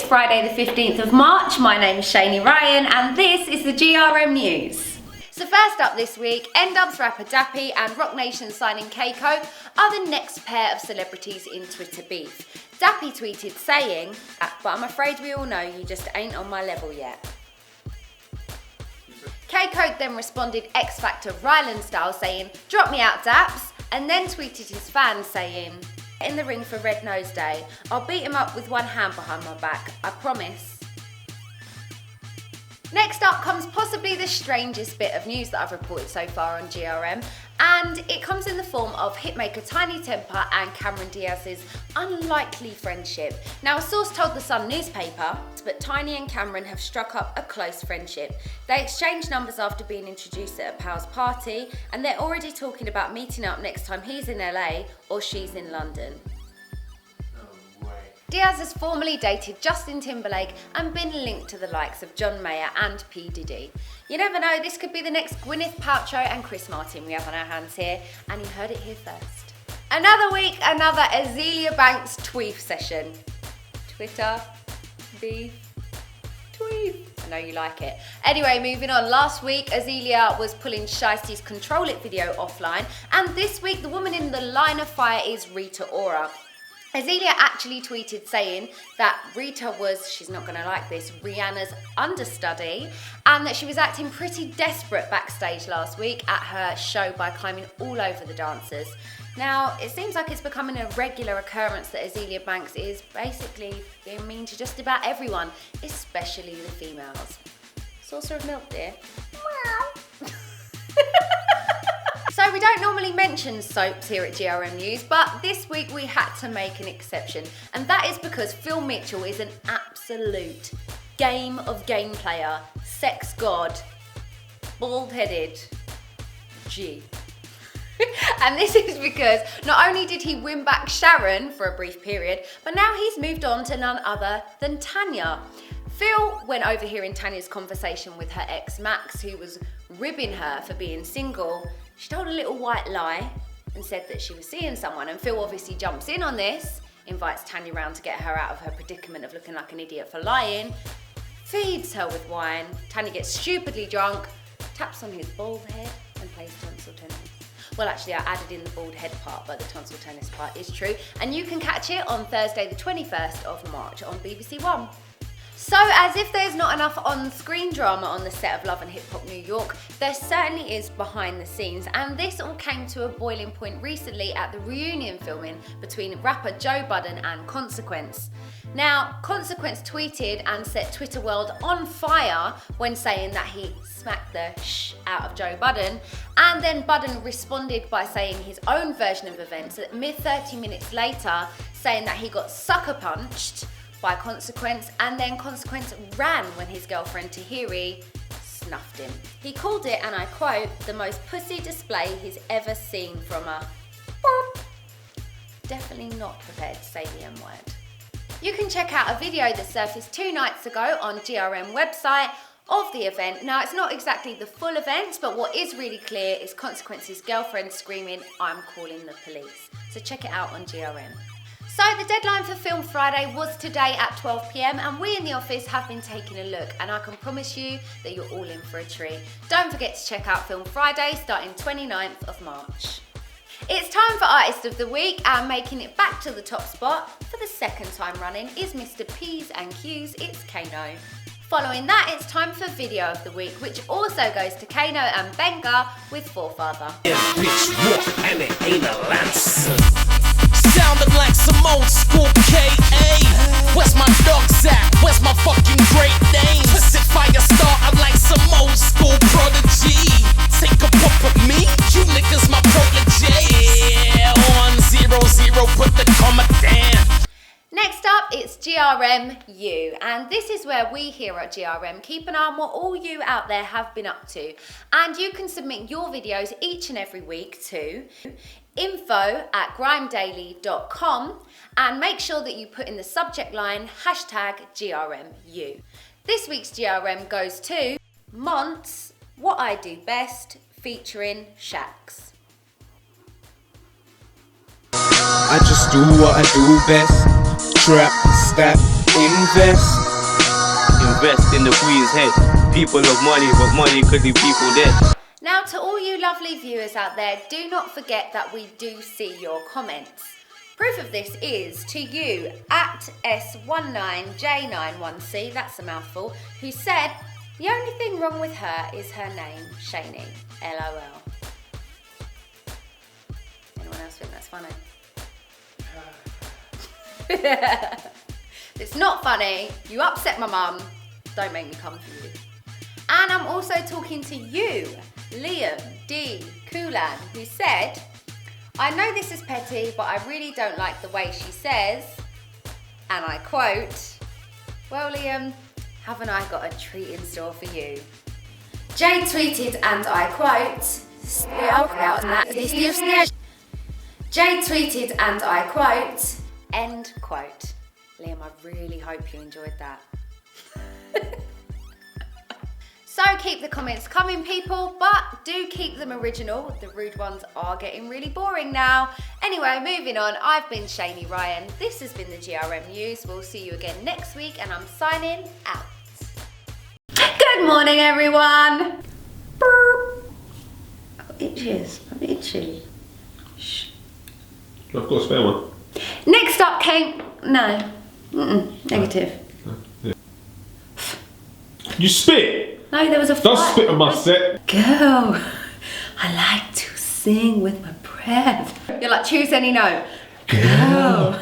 it's Friday the 15th of March. My name is Shani Ryan and this is the GRM News. So first up this week, N-Dub's rapper Dappy and Rock Nation signing Capo are the next pair of celebrities in Twitter beef. Dappy tweeted saying, "But I'm afraid we all know you just ain't on my level yet." Koke then responded X Factor Ryland style saying, "Drop me out, Daps," and then tweeted his fans saying, "In the ring for Red Nose Day, I'll beat him up with one hand behind my back, I promise." Next up comes possibly the strangest bit of news that I've reported so far on GRM, and it comes in the form of hitmaker Tinie Tempah and Cameron Diaz's unlikely friendship. Now, a source told the Sun newspaper, but Tinie and Cameron have struck up a close friendship. They exchanged numbers after being introduced at a pal's party, and they're already talking about meeting up next time he's in LA or she's in London. Diaz has formerly dated Justin Timberlake and been linked to the likes of John Mayer and P. Diddy. You never know, this could be the next Gwyneth Paltrow and Chris Martin we have on our hands here, and you heard it here first. Another week, another Azealia Banks tweef session. Twitter, beef, tweef. I know you like it. Anyway, moving on. Last week, Azealia was pulling Shiesty's Control It video offline, and this week, the woman in the line of fire is Rita Ora. Azealia actually tweeted saying that Rita was, she's not going to like this, Rihanna's understudy, and that she was acting pretty desperate backstage last week at her show by climbing all over the dancers. Now, it seems like it's becoming a regular occurrence that Azealia Banks is basically being mean to just about everyone, especially the females. Saucer of milk, dear. So we don't normally mention soaps here at GRM News, but this week we had to make an exception, and that is because Phil Mitchell is an absolute game player, sex god, bald-headed G. And this is because not only did he win back Sharon for a brief period, but now he's moved on to none other than Tanya. Phil, when overhearing Tanya's conversation with her ex Max, who was ribbing her for being single, she told a little white lie and said that she was seeing someone, and Phil obviously jumps in on this, invites Tanya round to get her out of her predicament of looking like an idiot for lying, feeds her with wine, Tanya gets stupidly drunk, taps on his bald head and plays tonsil tennis. Well, actually, I added in the bald head part, but the tonsil tennis part is true, and you can catch it on Thursday the 21st of March on BBC One. So, as if there's not enough on-screen drama on the set of Love and Hip Hop New York, there certainly is behind the scenes, and this all came to a boiling point recently at the reunion filming between rapper Joe Budden and Consequence. Now, Consequence tweeted and set Twitter world on fire when saying that he smacked the shh out of Joe Budden, and then Budden responded by saying his own version of events at mere 30 minutes later, saying that he got sucker punched by Consequence, and then Consequence ran when his girlfriend Tahiri snuffed him. He called it, and I quote, "the most pussy display he's ever seen from a boop." Definitely not prepared to say the M-word. You can check out a video that surfaced 2 nights ago on GRM website of the event. Now, it's not exactly the full event, but what is really clear is Consequence's girlfriend screaming, "I'm calling the police." So check it out on GRM. So the deadline for Film Friday was today at 12 PM, and we in the office have been taking a look, and I can promise you that you're all in for a treat. Don't forget to check out Film Friday starting 29th of March. It's time for Artist of the Week, and making it back to the top spot for the second time running is Mr. P's and Q's, it's Kano. Following that, it's time for Video of the Week, which also goes to Kano and Benga with Forefather. Yeah, bitch, walk, and it ain't a lancer. Sounded like some old school K.A. Where's my dogs at? Where's my fucking great names? If fire started like some old school prodigy, take a puff of me, you niggas my protege. 100, put the comma down. Next up, it's GRM You, and this is where we here at GRM keep an eye on what all you out there have been up to, and you can submit your videos each and every week to info@grimedaily.com, and make sure that you put in the subject line #GRMU. This week's GRM goes to Mont's What I Do Best featuring Shax. I just do what I do best. Trap, step, in Invest in the Queen's head. People love money, but money could be people dead. Now, to all you lovely viewers out there, do not forget that we do see your comments. Proof of this is to you at S19J91C, that's a mouthful, who said, the only thing wrong with her is her name, Shani. LOL. Anyone else think that's funny? It's not funny. You upset my mum. Don't make me come for you. And I'm also talking to you, Liam D. Coolan, who said, I know this is petty, but I really don't like the way she says, and I quote, well, Liam, haven't I got a treat in store for you? Jay tweeted, and I quote, Jay tweeted, and I quote, end quote. Liam, I really hope you enjoyed that. So keep the comments coming, people, but do keep them original. The rude ones are getting really boring now. Anyway, moving on, I've been Shani Ryan. This has been the GRM News. We'll see you again next week, and I'm signing out. Good morning, everyone. Burp. I've got itches. I'm itchy. Shh. I've got a spare one. Next up came... No. Negative. Yeah. You spit! No, there was a Don't spit on my set. Girl, I like to sing with my breath. You're like, choose any note. Girl.